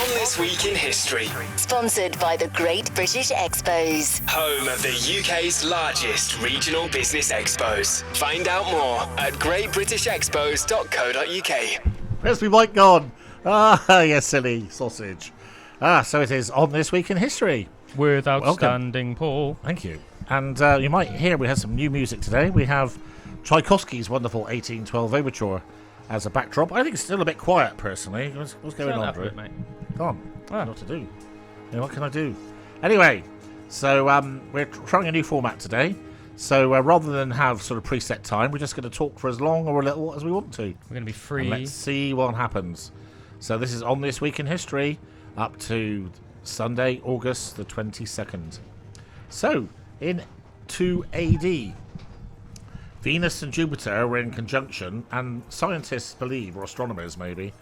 This Week in History. Sponsored by the Great British Expos. Home of the UK's largest regional business expos. Find out more at greatbritishexpos.co.uk. Where's my mic gone? Ah, you silly sausage. So it is on This Week in History. With outstanding Paul. Thank you. And you might hear we have some new music today. We have Tchaikovsky's wonderful 1812 Overture as a backdrop. I think it's still a bit quiet, personally. What's going on, Drew? Mate. Come on. I don't know what to do. What can I do? Anyway, so we're trying a new format today. So rather than have sort of preset time, we're just going to talk for as long or a little as we want to. We're going to be free. And let's see what happens. So this is on This Week in History up to Sunday, August the 22nd. So, in 2 AD, Venus and Jupiter were in conjunction, and scientists believe, or astronomers maybe,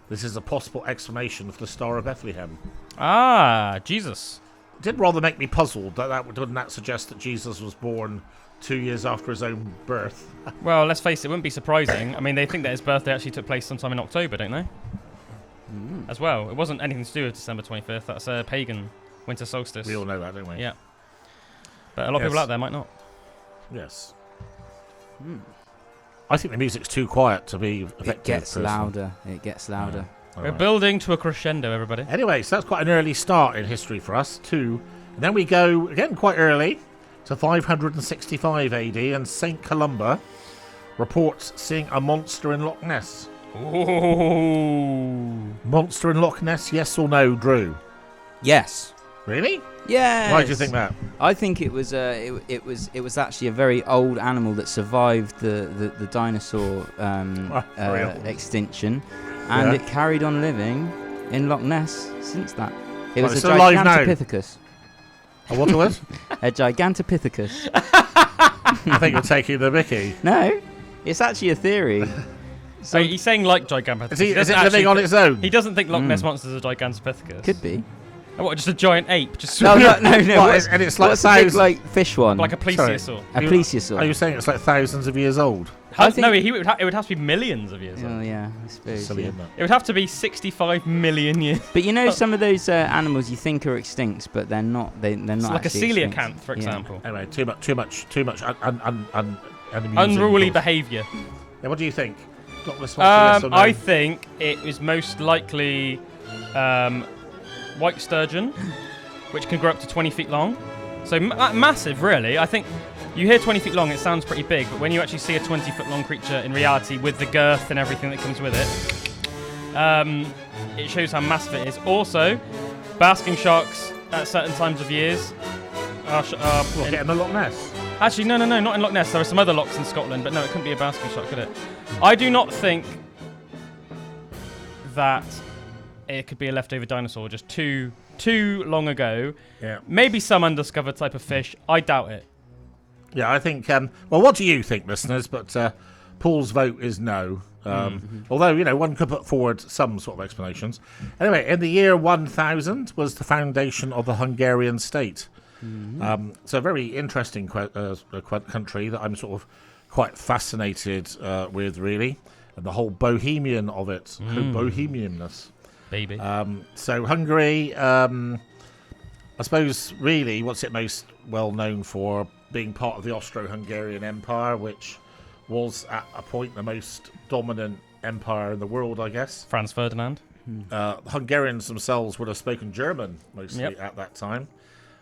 this is a possible explanation for the Star of Bethlehem. Ah, Jesus. It did rather make me puzzled. Didn't that suggest that Jesus was born 2 years after his own birth? Well, let's face it, it wouldn't be surprising. I mean, they think that his birthday actually took place sometime in October, don't they? As well. It wasn't anything to do with December 25th. That's a pagan winter solstice. We all know that, don't we? Yeah. But a lot of people out there might not. Yes. I think the music's too quiet to be effective. It gets louder. It gets louder. We're building to a crescendo, everybody. Anyway, so that's quite an early start in history for us, too. And then we go, again, quite early, to 565 AD, and St. Columba reports seeing a monster in Loch Ness. Ooh. Monster in Loch Ness, yes or no, Drew? Yes. Really? Yes. Why do you think that? I think it was actually a very old animal that survived the dinosaur extinction, and it carried on living in Loch Ness since that. It was a Gigantopithecus. A what it was? A Gigantopithecus. I think you're taking the mickey. No, it's actually a theory. So he's saying like Gigantopithecus. Is it living on its own? He doesn't think Loch Ness Monster is a Gigantopithecus. Could be. What, just a giant ape? Just No. And it's like what's the big, like fish one? like a plesiosaur. A plesiosaur. Are you saying it's like thousands of years old? I think- No, it would have to be millions of years Oh old. yeah, I suppose. Silly, Yeah. isn't it? It would have to be 65 million years. But you know, some of those animals you think are extinct, but they're not. They're not. It's like a actually coelacanth, extinct. for example. Anyway, too much amusing, Unruly of course. behaviour. Yeah, what do you think? Got this one for yes or no? I think it was most likely white sturgeon, which can grow up to 20 feet long. So massive, really. I think you hear 20 feet long, it sounds pretty big, but when you actually see a 20-foot long creature in reality with the girth and everything that comes with it, it shows how massive it is. Also, basking sharks at certain times of years are... Get in the Loch Ness? Actually, no, not in Loch Ness. There are some other lochs in Scotland, but no, it couldn't be a basking shark, could it? I do not think that it could be a leftover dinosaur just too long ago. Yeah. Maybe some undiscovered type of fish. I doubt it. Yeah, I think... well, what do you think, listeners? But Paul's vote is no. Although, one could put forward some sort of explanations. Anyway, in the year 1000 was the foundation of the Hungarian state. So a very interesting country that I'm sort of quite fascinated with, really. And the whole bohemian of it. Bohemianness. Baby. So Hungary, I suppose, really, what's it most well known for? Being part of the Austro-Hungarian Empire, which was at a point the most dominant empire in the world, I guess. Franz Ferdinand. Hungarians themselves would have spoken German mostly at that time.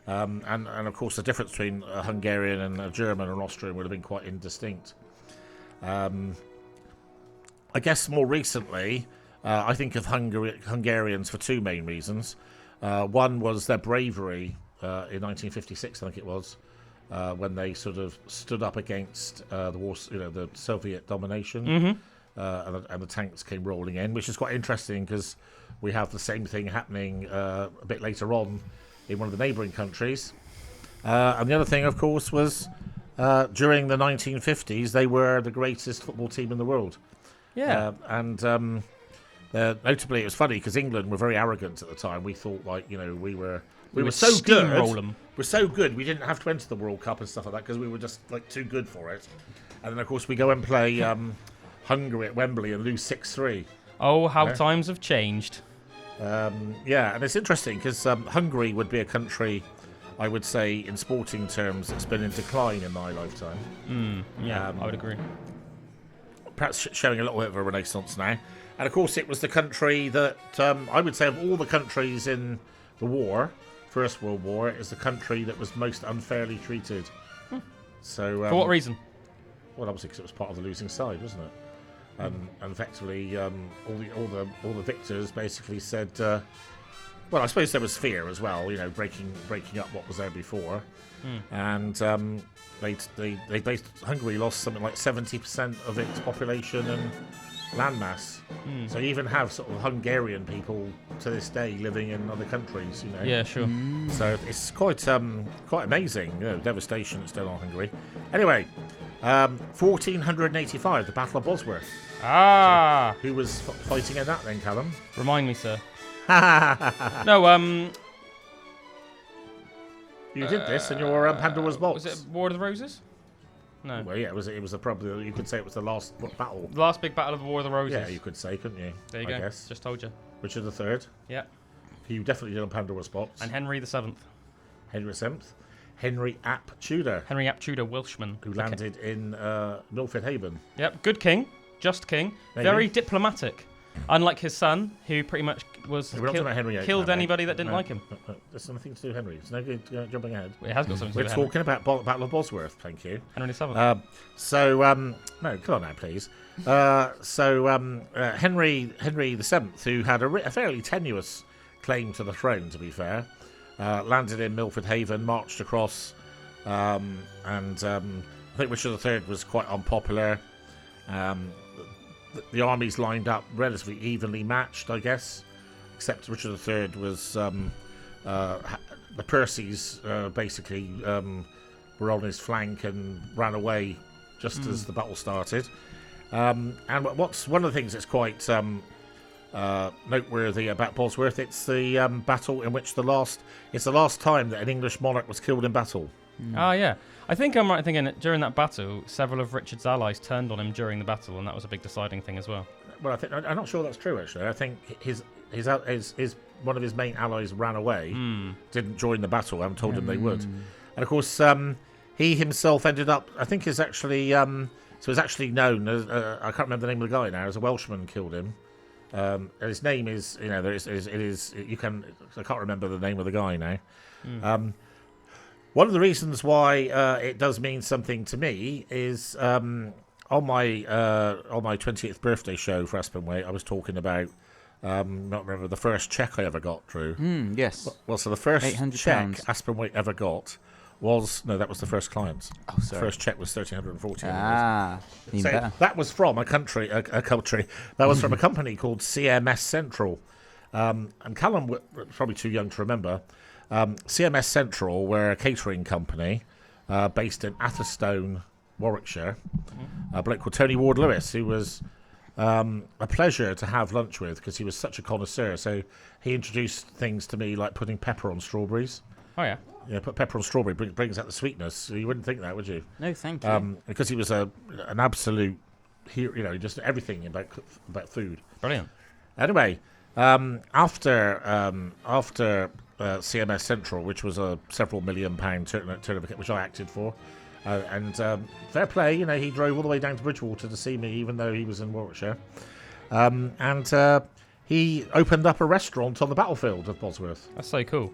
And of course, the difference between a Hungarian and a German or an Austrian would have been quite indistinct. I guess more recently, I think of Hungarians for two main reasons. One was their bravery in 1956, I think it was, when they sort of stood up against the Soviet domination, and the tanks came rolling in, which is quite interesting because we have the same thing happening a bit later on in one of the neighbouring countries. And the other thing, of course, was during the 1950s, they were the greatest football team in the world. Yeah. Notably, it was funny because England were very arrogant at the time. We thought, we were We were so good. steamroll them. We're so good. We didn't have to enter the World Cup and stuff like that because we were just too good for it. And then, of course, we go and play Hungary at Wembley and lose 6-3. Oh, how times have changed. And it's interesting because Hungary would be a country, I would say, in sporting terms, that's been in decline in my lifetime. I would agree. Perhaps showing a little bit of a renaissance now. And of course, it was the country that I would say of all the countries in the war, First World War, it is the country that was most unfairly treated. So For what reason? Well, obviously because it was part of the losing side, wasn't it? And effectively, all the victors basically said, well, I suppose there was fear as well, breaking up what was there before, and they based Hungary lost something like 70% of its population and landmass. So you even have sort of Hungarian people to this day living in other countries. Yeah, sure. So it's quite amazing, devastation that's done on Hungary. Anyway, 1485, the Battle of Bosworth. Ah, Who was fighting in that then, Callum? remind me, sir. No, You did this in your Pandora's box. was it War of the Roses? No. Well, yeah, it was probably, you could say it was the last battle. The last big battle of the War of the Roses. Yeah, you could say, couldn't you? There you I go. guess. Just told you. Richard III. Yeah. Who you definitely did on Pandora's box. And Henry VII. Henry VII. Henry Ap Tudor. Henry Ap Tudor, Welshman. Who landed in Milford Haven. Yep, good king. Just king. Maybe. Very diplomatic. Unlike his son, who pretty much was We're not talking about Henry VIII, killed now, anybody that didn't like him. There's nothing to do with Henry. It's no good jumping ahead. It has got something to We're do with talking about Battle of Bosworth, thank you. Henry VII. No, come on now, please. Henry VII, who had a fairly tenuous claim to the throne, to be fair, landed in Milford Haven, marched across, and I think Richard III was quite unpopular. The armies lined up relatively evenly matched, I guess, except Richard III was the Percys basically were on his flank and ran away just as the battle started. And what's one of the things that's quite noteworthy about Bosworth, it's the battle in which it's the last time that an English monarch was killed in battle. Oh, yeah. I think I'm right in thinking that during that battle, several of Richard's allies turned on him during the battle, and that was a big deciding thing as well. Well, I'm not sure that's true, actually. I think his one of his main allies ran away, didn't join the battle, and told him they would. And of course, he himself ended up, I think, is actually so it's actually known as I can't remember the name of the guy now. As a Welshman killed him. And his name is, I can't remember the name of the guy now. One of the reasons why it does mean something to me is on my 20th birthday show for Aspen Waite, I was talking about not remember the first check I ever got, Drew. Yes. Well, so the first check £800. Aspen Waite ever got that was the first client. Oh, sorry. The first check was $1,340. Even So better. that was from a country. That was from a company called CMS Central. And Callum was probably too young to remember. CMS Central were a catering company based in Atherstone, Warwickshire. A bloke called Tony Ward Lewis, who was a pleasure to have lunch with because he was such a connoisseur. So he introduced things to me like putting pepper on strawberries. Oh, yeah. Yeah, put pepper on strawberry brings out the sweetness. So you wouldn't think that, would you? No, thank you. Because he was an absolute hero, just everything about food. Brilliant. Anyway, after CMS Central, which was a several £1 million turnover, which I acted for, and fair play, he drove all the way down to Bridgewater to see me, even though he was in Warwickshire, and he opened up a restaurant on the battlefield of Bosworth. That's so cool.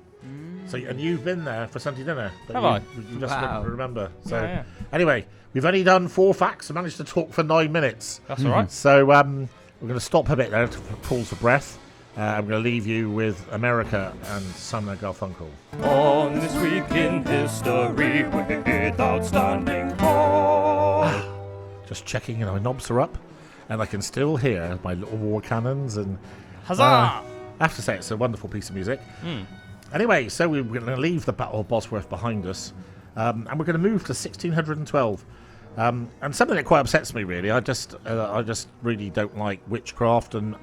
So, and you've been there for Sunday dinner. Have I? You just Wow. remember. So, Yeah. Anyway, we've only done 4 facts and managed to talk for 9 minutes. That's all right. So, we're going to stop a bit there to pause for breath. I'm going to leave you with America and Simon & Garfunkel. On this week in history, without standing tall. Just checking, my knobs are up, and I can still hear my little war cannons. And Huzzah! I have to say, it's a wonderful piece of music. Anyway, so we're going to leave the Battle of Bosworth behind us, and we're going to move to 1612. And something that quite upsets me, really. I just really don't like witchcraft and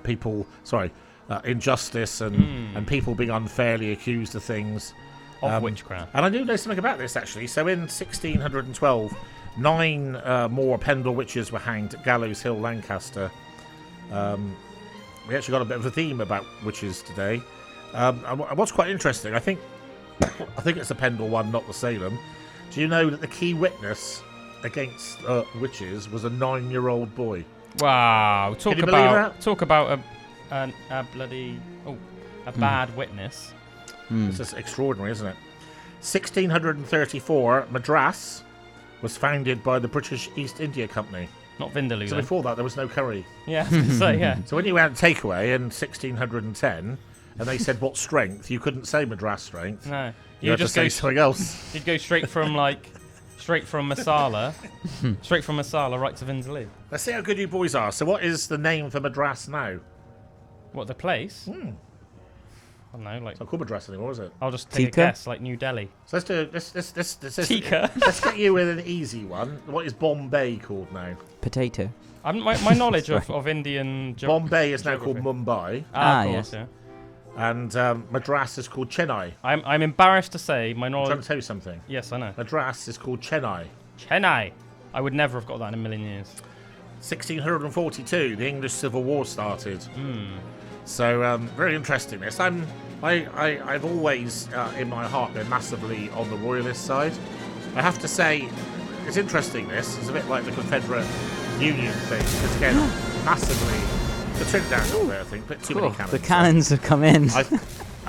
injustice and people being unfairly accused of things. Of witchcraft. And I do know something about this, actually. So in 1612, 9 more Pendle witches were hanged at Gallows Hill, Lancaster. we actually got a bit of a theme about witches today. And what's quite interesting, I think it's the Pendle one, not the Salem. Do you know that the key witness against witches was a 9-year-old boy? Wow. Can you believe that? Talk about a bad witness. It's just extraordinary, isn't it? 1634, Madras was founded by the British East India Company. Not Vindaloo. So then. before that, there was no curry. Yeah, so yeah. So when you went takeaway in 1610, and they said what strength, you couldn't say Madras strength. No, You had just to say go. something else. You'd go straight from masala, right to Vindaloo. Let's see how good you boys are. So what is the name for Madras now? What, the place? I don't know. Like, It's not called Madras anymore, is it? I'll just take Tikka? a guess. Like New Delhi. So let's do this. Tikka. Let's get you with an easy one. What is Bombay called now? Potato. My knowledge of Indian. Bombay is now geography. called Mumbai, Of yes. course, yeah. and Madras is called Chennai. I'm embarrassed to say my I'm trying knowledge. to tell you something. Yes, I know. Madras is called Chennai. Chennai. I would never have got that in a million years. 1642, the English Civil War started. So very interesting. This I've always in my heart been massively on the royalist side. I have to say, it's interesting. This is a bit like the Confederate Union thing. Because again, massively. The trim down a little bit, I think. But too many cannons. The cannons have come in. I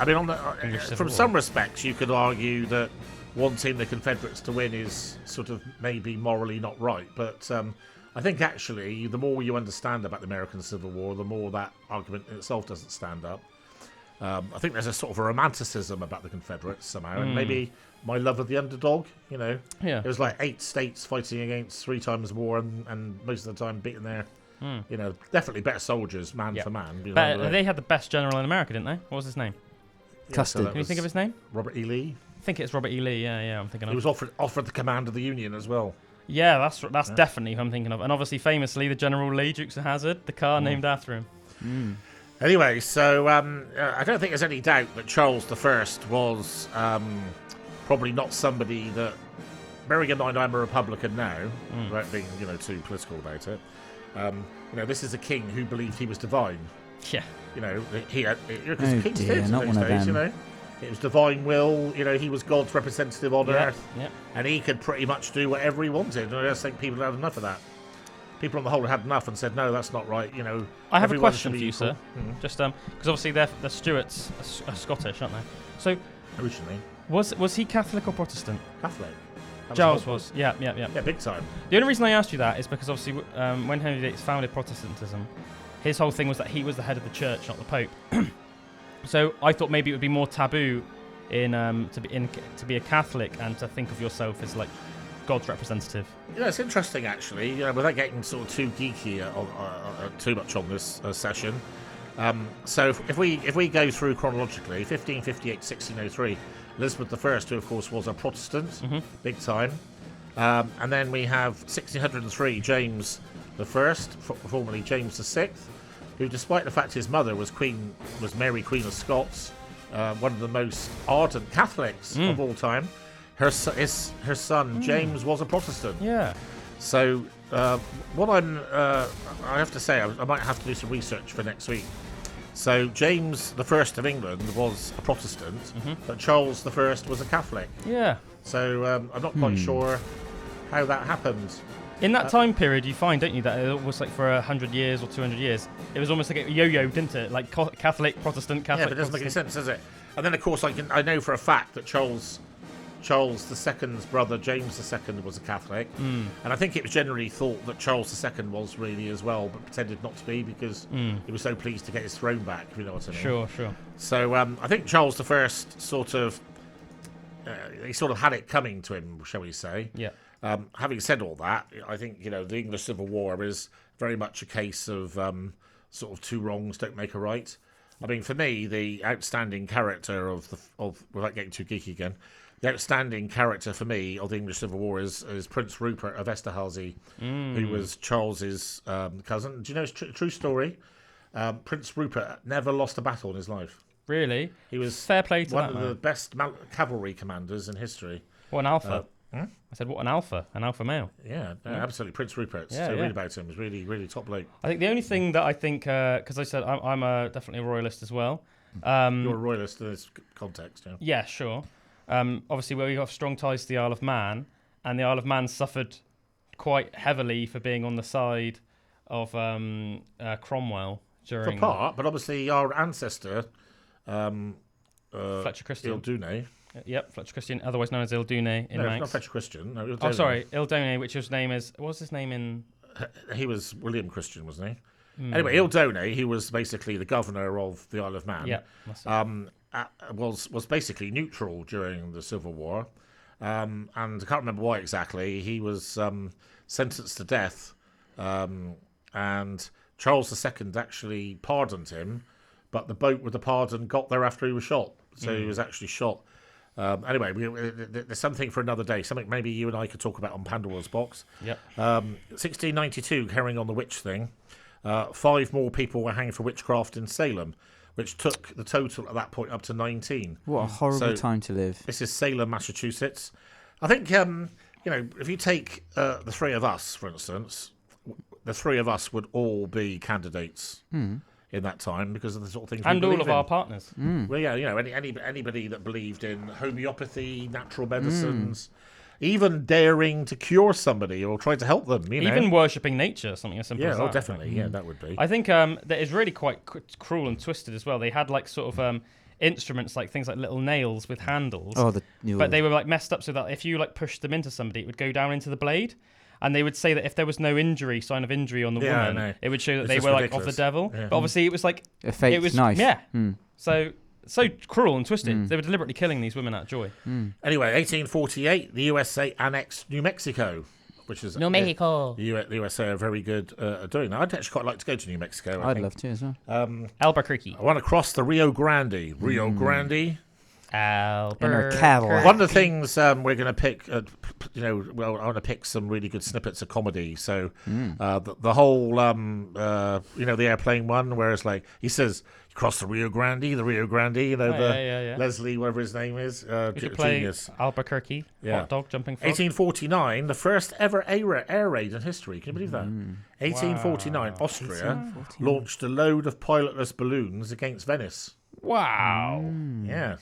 mean, Civil from War. some respects, you could argue that wanting the Confederates to win is sort of maybe morally not right. But I think actually, the more you understand about the American Civil War, the more that argument in itself doesn't stand up. I think there's a sort of a romanticism about the Confederates somehow, and maybe my love of the underdog. You know, Yeah. it was like 8 states fighting against 3 times more, and most of the time beating their, you know, definitely better soldiers, man Yeah. for man. You know, But they had the best general in America, didn't they? What was his name? Custard. that Can you think of his name? Robert E. Lee. I think it's Robert E. Lee. Yeah, I'm thinking He of. was offered the command of the Union as well. Yeah, that's definitely who I'm thinking of. And obviously, famously, the General Lee, Dukes of Hazzard, the car named after him. Anyway, so I don't think there's any doubt that Charles I was probably not somebody that, bearing in mind I'm a Republican now, without being too political about it. This is a king who believed he was divine. Yeah. He had because Oh kings dear, did in not those one of days. them. It was divine will. He was God's representative on earth, Yeah. and he could pretty much do whatever he wanted. And I just think people had enough of that. People on the whole had enough and said, no, that's not right. I have a everyone question should for be you, equal. sir. Just because obviously the Stuarts are Scottish, aren't they? So Originally, was he Catholic or Protestant? Catholic. That Charles the whole was. Yeah. point. Yeah, big time. The only reason I asked you that is because obviously when Henry VIII founded Protestantism, his whole thing was that he was the head of the church, not the Pope. So I thought maybe it would be more taboo to be a Catholic and to think of yourself as like God's representative. It's interesting actually. Without getting sort of too geeky too much on this session. So if we go through chronologically, 1558, 1603, Elizabeth I, who of course was a Protestant, big time, and then we have 1603, James I, formerly James VI, who, despite the fact his mother was Mary, Queen of Scots, one of the most ardent Catholics of all time, her son James was a Protestant. Yeah. So what I have to say, I might have to do some research for next week. So James I of England was a Protestant, but Charles I was a Catholic. Yeah. So I'm not quite sure how that happened. In that time period, you find, don't you, that it was like for 100 years or 200 years, it was almost like a yo-yo, didn't it? Like Catholic, Protestant, Catholic. Yeah, but it doesn't make any Protestant. sense, does it? And then, of course, I know for a fact that Charles II's brother, James II, was a Catholic. And I think it was generally thought that Charles II was really as well, but pretended not to be because he was so pleased to get his throne back, if you know what I mean. Sure. So I think Charles I sort of had it coming to him, shall we say. Yeah. Having said all that, I think the English Civil War is very much a case of sort of 2 wrongs don't make a right. I mean, for me, the outstanding character of without getting too geeky again, the outstanding character for me of the English Civil War is Prince Rupert of Esterhazy, who was Charles's cousin. Do you know his true story? Prince Rupert never lost a battle in his life. Really? He was Fair play to one that of man. the best cavalry commanders in history. What an alpha. I said, what an alpha male. Yeah, absolutely. Prince Rupert. Yeah, So yeah. read about him. He's really, really top bloke. I think the only thing that I think, because I said I'm definitely a royalist as well. You're a royalist in this context, yeah. Yeah, sure. Obviously, we have strong ties to the Isle of Man, and the Isle of Man suffered quite heavily for being on the side of Cromwell during... For part, but obviously our ancestor... Fletcher Christian. Ildune. Yep, Fletcher Christian, otherwise known as Ildune in No, Manx. not Fletcher Christian. No, Ildune. Oh, sorry, Ildune, which his name is... What was his name in... He was William Christian, wasn't he? Anyway, Ildune, he was basically the governor of the Isle of Man. Yeah, that's it. Was basically neutral during the Civil War, and I can't remember why exactly. He was sentenced to death, and Charles II actually pardoned him, but the boat with the pardon got there after he was shot, so he was actually shot. Anyway, there's something for another day. Something maybe you and I could talk about on Pandora's Box. Yep. 1692, carrying on the witch thing. 5 more people were hanged for witchcraft in Salem, which took the total at that point up to 19. What a horrible time to live. This is Salem, Massachusetts. I think, if you take the 3 of us, for instance, the 3 of us would all be candidates in that time because of the sort of things And we all believe of in. our partners. Well, yeah, anybody that believed in homeopathy, natural medicines, even daring to cure somebody or try to help them, Even worshipping nature, something as simple as that. Yeah, definitely. Yeah, that would be. I think that is really quite cruel and twisted as well. They had like sort of instruments, like things like little nails with handles. But they were like messed up so that if you like pushed them into somebody, it would go down into the blade. And they would say that if there was no sign of injury on the woman, it would show that they were like of the devil. Yeah. But obviously it was like a fake knife. Yeah. So cruel and twisted. They were deliberately killing these women out of joy. Anyway, 1848, the USA annexed New Mexico, which is New Mexico. The USA are very good at doing that. I'd actually quite like to go to New Mexico. I'd love to as well. Albuquerque. I want to cross the Rio Grande. Rio Grande. Cadillac. One of the things we're going to pick, I want to pick some really good snippets of comedy. So the whole, the airplane one, where it's like he says, "You cross the Rio Grande," Leslie, whatever his name is, genius. Albuquerque. Yeah. Hot dog jumping frog. 1849, the first ever air raid in history. Can you believe that? 1849, Austria launched a load of pilotless balloons against Venice. Wow. Yeah.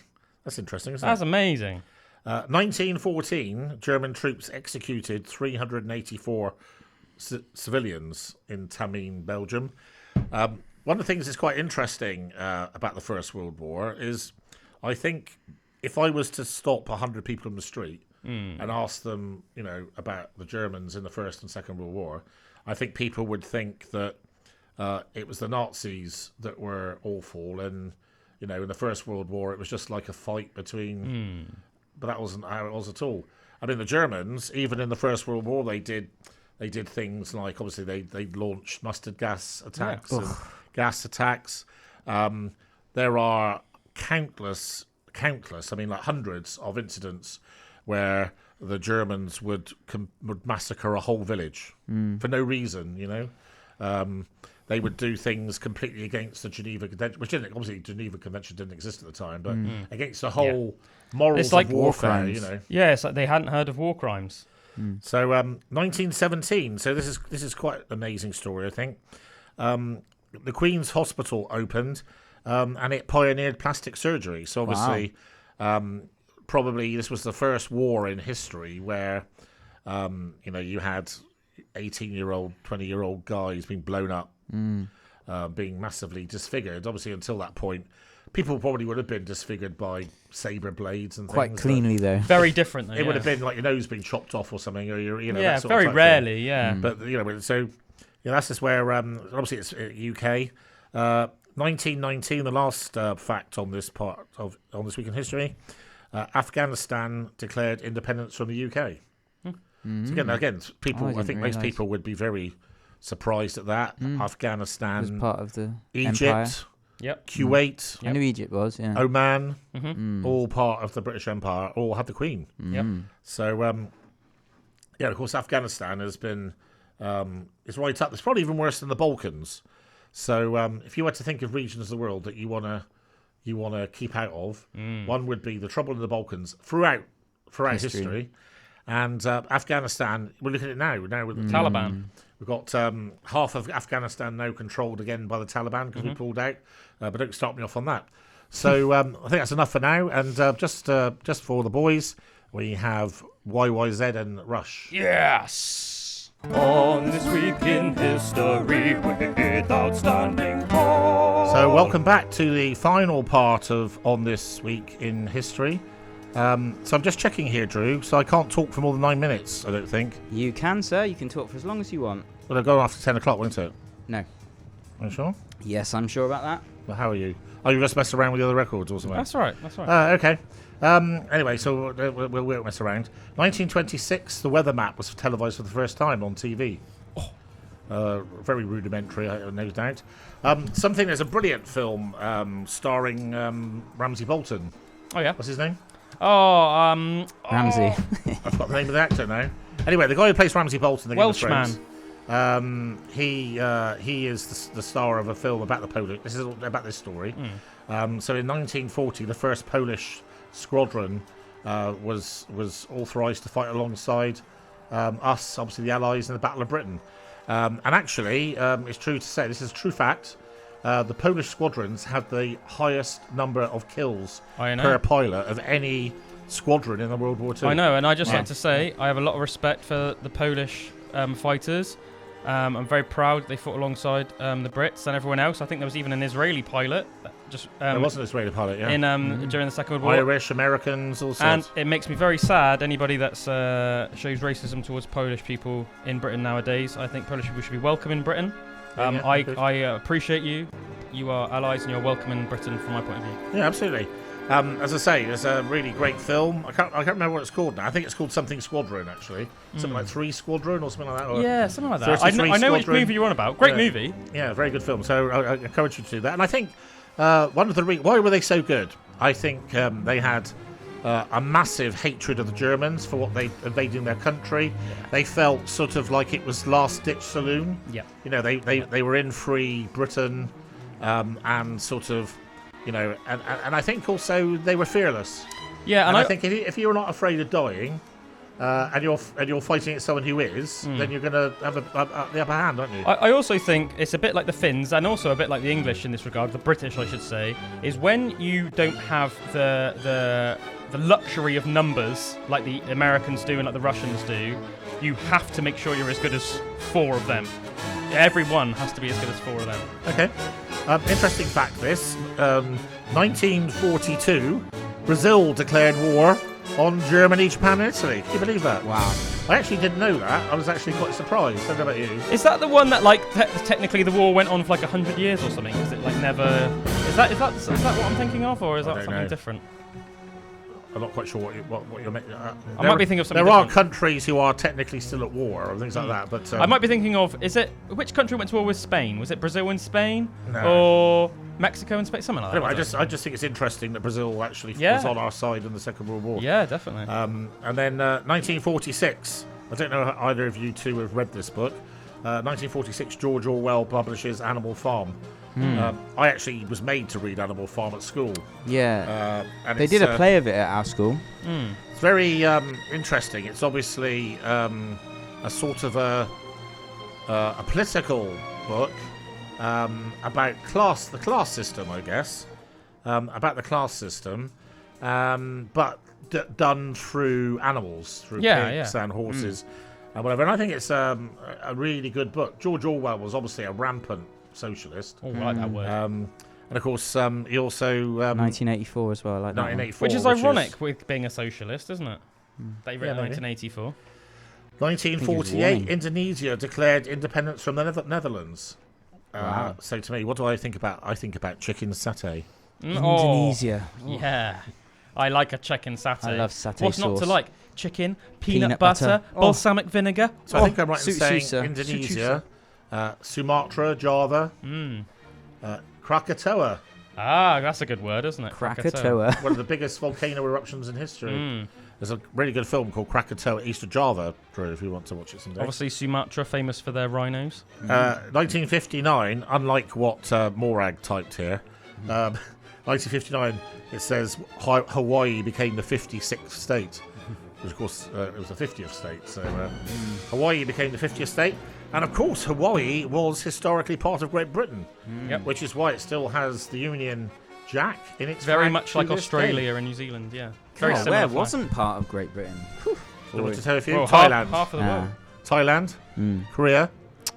That's interesting, isn't That's it? amazing. 1914, German troops executed 384 civilians in Tamine, Belgium. One of the things that's quite interesting about the First World War is I think if I was to stop 100 people in the street and ask them, about the Germans in the First and Second World War, I think people would think that it was the Nazis that were awful and in the First World War, it was just like a fight between... But that wasn't how it was at all. I mean, the Germans, even in the First World War, they did things like, obviously, they launched mustard gas attacks and gas attacks. There are countless, like hundreds of incidents where the Germans would massacre a whole village for no reason, They would do things completely against the Geneva Convention, which obviously Geneva Convention didn't exist at the time, but against the whole morals of warfare, Yeah, it's like they hadn't heard of war crimes. So 1917. So this is quite an amazing story, I think. The Queen's Hospital opened, and it pioneered plastic surgery. So obviously, probably this was the first war in history where, you had 18-year-old, 20-year-old guys being blown up. Being massively disfigured. Obviously, until that point, people probably would have been disfigured by saber blades and quite things. Cleanly, though. Very different, though. It would have been like your nose being chopped off or something, or that sort very of rarely, yeah. But so that's just where obviously it's UK. 1919, the last fact on this part on this week in history. Afghanistan declared independence from the UK. So again, people. I think most people would be very surprised at that. Afghanistan was part of the Egypt, Empire. Kuwait, I knew Egypt was, yeah. Oman, all part of the British Empire, all had the Queen. So, of course, Afghanistan has been it's right up. It's probably even worse than the Balkans. So, if you had to think of regions of the world that you want to keep out of, one would be the trouble in the Balkans throughout history. And Afghanistan, we're looking at it now. Now with the Taliban. We've got half of Afghanistan now controlled again by the Taliban because we pulled out. But don't start me off on that. So I think that's enough for now. And just for the boys, we have YYZ and Rush. Yes! On this week in history with Outstanding Paul. So welcome back to the final part of On This Week in History. So I'm just checking here, Drew, so I can't talk for more than 9 minutes, I don't think. You can, sir. You can talk for as long as you want. Well, it'll go after 10 o'clock, won't it? No. Are you sure? Yes, I'm sure about that. Well, how are you? Oh, you just messed around with the other records or something? That's all right. Okay. Anyway, so we won't mess around. 1926, the weather map was televised for the first time on TV. Very rudimentary, no doubt. Something there's a brilliant film starring Ramsay Bolton. Oh, yeah. What's his name? Ramsay. I've got the name of the actor now. Anyway, the guy who plays Ramsay Bolton, the Welshman. He is the star of a film about the Polish. This is about this story. So in 1940, the first Polish squadron was authorised to fight alongside us, obviously the Allies, in the Battle of Britain. And actually, it's true to say, this is a true fact, the Polish squadrons had the highest number of kills per pilot of any squadron in the World War II. I know, and I just like to say I have a lot of respect for the Polish fighters. I'm very proud they fought alongside the Brits and everyone else. I think there was even an Israeli pilot. There was an Israeli pilot, yeah. During the Second World War. Irish, Americans, all sorts. And it makes me very sad, anybody that shows racism towards Polish people in Britain nowadays. I think Polish people should be welcome in Britain. I appreciate you. You are allies and you're welcome in Britain from my point of view. Yeah, absolutely. As I say, there's a really great film. I can't remember what it's called now. I think it's called something Squadron, actually. Something like 3 Squadron or something like that. Or yeah, something like that. I know which movie you're on about. Great movie. Yeah, very good film. So I encourage you to do that. And I think one of the why were they so good? I think they had a massive hatred of the Germans for what they invading their country. Yeah. They felt sort of like it was last-ditch saloon. Yeah. You know, they were in free Britain and sort of... You know, and I think also they were fearless. Yeah, and I think if you're not afraid of dying, and you're fighting against someone who is, then you're going to have the upper hand, aren't you? I also think it's a bit like the Finns, and also a bit like the English in this regard, the British, I should say, is when you don't have the luxury of numbers like the Americans do and like the Russians do, you have to make sure you're as good as 4 of them. Everyone has to be as good as 4 of them. Okay. Interesting fact, this. 1942, Brazil declared war on Germany, Japan and Italy. Can you believe that? Wow. I actually didn't know that. I was actually quite surprised. I don't know about you. Is that the one that, like, technically the war went on for like 100 years or something? Is it like never... Is that what I'm thinking of, or is that something different? I'm not quite sure what you're making. I might be thinking of something There different. are countries who are technically still at war or things like that, but... I might be thinking of... Which country went to war with Spain? Was it Brazil and Spain? No. Or Mexico and Spain? Something like that. Anyway, I just think it's interesting that Brazil actually was on our side in the Second World War. Yeah, definitely. And then 1946. I don't know if either of you two have read this book. 1946, George Orwell publishes Animal Farm. I actually was made to read Animal Farm at school. Yeah. And they did a play of it at our school. It's very interesting. It's obviously a sort of a political book about the class system, I guess. About the class system, but done through animals, through pigs and horses and whatever. And I think it's a really good book. George Orwell was obviously a rampant socialist. Oh, I like that word. And of course, he also 1984 as well. I like that 1984, which is ironic with being a socialist, isn't it? That he wrote 1984. 1948, Indonesia declared independence from the Netherlands. Wow. So to me, what do I think about? I think about chicken satay. Indonesia. Yeah. I like a chicken satay. I love satay What's sauce. not to like? Chicken, peanut butter, balsamic vinegar. So I think I'm right in saying Indonesia, Sumatra, Java, Krakatoa. Ah, that's a good word, isn't it? Krakatoa. One of the biggest volcano eruptions in history. There's a really good film called Krakatoa, East of Java, Drew, if you want to watch it someday. Obviously, Sumatra, famous for their rhinos. 1959, unlike what Morag typed here, 1959, it says Hawaii became the 56th state. because of course it was the 50th state. So Hawaii became the 50th state, and of course Hawaii was historically part of Great Britain, which is why it still has the Union Jack in its Very flag much to like this Australia day. and New Zealand, yeah. Very Oh, similar. where flag. wasn't part of Great Britain? Do you want me to tell you a few? Well, Thailand, half of the world. Thailand, Korea,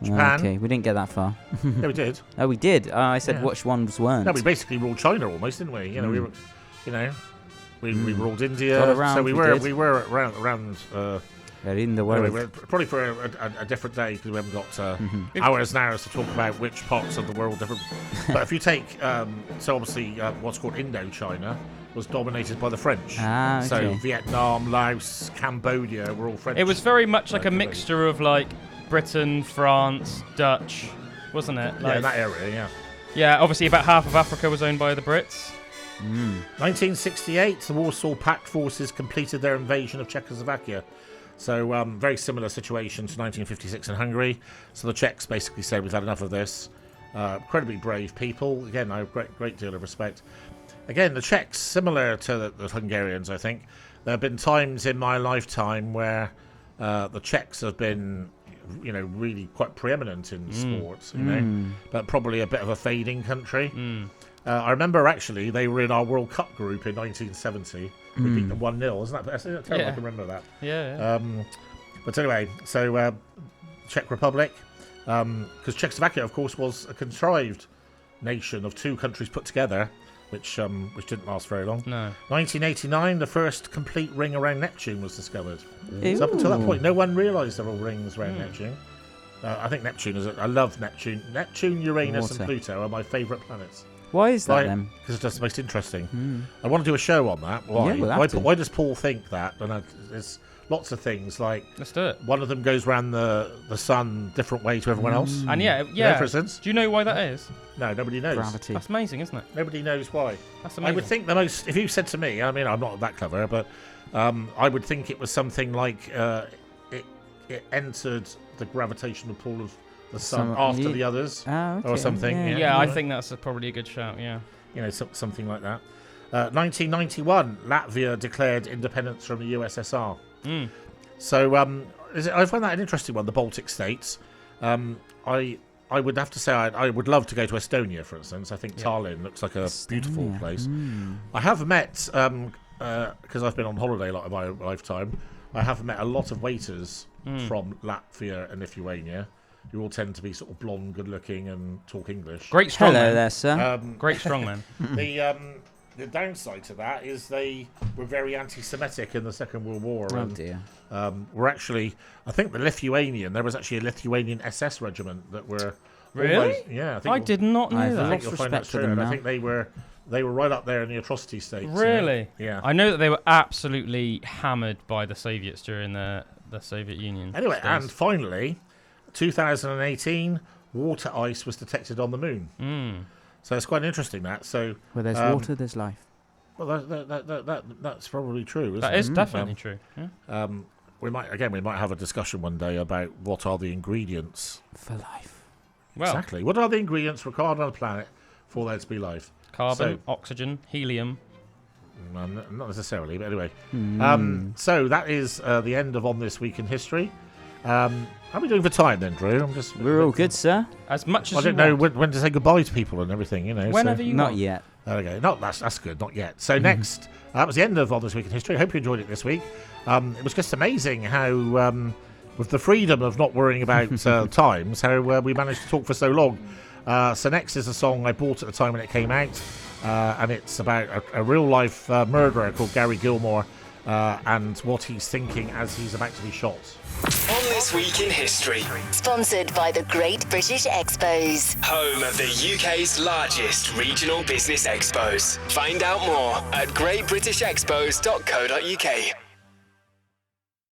Japan. Okay, we didn't get that far. Yeah, we did. Oh, we did. I said Yeah. which ones weren't. No, we basically ruled China almost, didn't we? You know, we were, you know, we ruled India. Got around, so we we did. were around. They're in the Anyway, world. probably for a different day because we haven't got hours and hours to talk about which parts of the world different. But if you take, so obviously what's called Indochina was dominated by the French. Ah, So okay. Vietnam, Laos, Cambodia were all French. It was very much like a Collectively. mixture of like Britain, France, Dutch, wasn't it? Yeah, Like, in that area, yeah. yeah, obviously about half of Africa was owned by the Brits. 1968, the Warsaw Pact forces completed their invasion of Czechoslovakia. So very similar situation to 1956 in Hungary. So the Czechs basically said, we've had enough of this. Incredibly brave people. Again, I have a great deal of respect. Again, the Czechs, similar to the Hungarians, I think. There have been times in my lifetime where the Czechs have been, you know, really quite preeminent in sports, you know, but probably a bit of a fading country. I remember actually they were in our World Cup group in 1970. We beat them 1-0. Isn't that terrible? Yeah. I can remember that. Yeah. But anyway, so Czech Republic, because Czechoslovakia, of course, was a contrived nation of two countries put together, which didn't last very long. No. 1989, the first complete ring around Neptune was discovered. Ooh. So up until that point, no one realised there were rings around Neptune. I think Neptune I love Neptune. Neptune, Uranus, Water. and Pluto are my favourite planets. Why is that then? Because it's just the most interesting. I want to do a show on that. Why? Yeah, we'll have to. Why does Paul think that? And there's lots of things like Let's do it. one of them goes around the sun different way to everyone else. And yeah. You know, for instance, Do you know why that is? no, nobody knows. Gravity. That's amazing, isn't it? Nobody knows why. That's I amazing. would think the most. If you said to me, I mean, I'm not that clever, but I would think it was something like it entered the gravitational pull of the sun after the others, okay. or something. Yeah. Yeah, I think that's probably a good shout. Yeah. You know, something like that. 1991, Latvia declared independence from the USSR. So I find that an interesting one. The Baltic states. I would have to say I would love to go to Estonia, for instance. I think Tallinn looks like a beautiful place. I have met, because I've been on holiday a lot of my lifetime, I have met a lot of waiters from Latvia and Lithuania who all tend to be sort of blonde, good-looking, and talk English. Great strong Hello man. there, sir. Great strong man. The downside to that is they were very anti-Semitic in the Second World War. Oh and, dear. were actually, I think there was actually a Lithuanian SS regiment that were Really? almost, yeah, I think I did not know I that. think- you'll Lots find respect that for true, them and I now. think they were right up there in the atrocity states. you know? Really? Yeah. I know that they were absolutely hammered by the Soviets during the Soviet Union. Anyway, days. and finally, 2018, water ice was detected on the moon. So it's quite interesting that. So Where there's water, there's life. well, that's probably true, isn't that it? is definitely true. Yeah. We might have a discussion one day about what are the ingredients. For life. Well, Exactly. What are the ingredients required on a planet for there to be life? carbon, So- oxygen, helium. Not necessarily, but anyway. So that is the end of On This Week in History. How are we doing for time then, Drew? We're all good, sir. As much as I don't know when to say goodbye to people and everything, you know. Whenever so. you Not want. yet. Okay, no, that's good. Not yet. So next, that was the end of On This Week in History. I hope you enjoyed it this week. It was just amazing how, with the freedom of not worrying about times, how we managed to talk for so long. So next is a song I bought at the time when it came out, and it's about a real-life murderer called Gary Gilmore and what he's thinking as he's about to be shot. On This Week in History, Sponsored by the Great British Expos. home of the UK's largest regional business expos. Find out more at greatbritishexpos.co.uk.